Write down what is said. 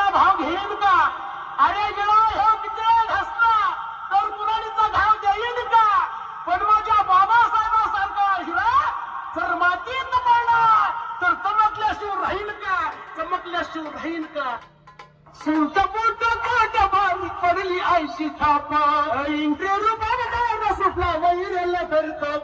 कुराडीचा भाव घेईन का? अरे गेला ह्यो किती हसला तर कुराडीचा भाव देईन का? पण माझ्या बाबासाहेबासारखा हिरा जर मातीत पडला तर चमकल्याशिवाय राहील का? चमकल्याशिवाय राहील का? सुलटपुट कोट बारी पडली आयशी थापा इंद्र रूपाने सुटला वैरेला फिरतो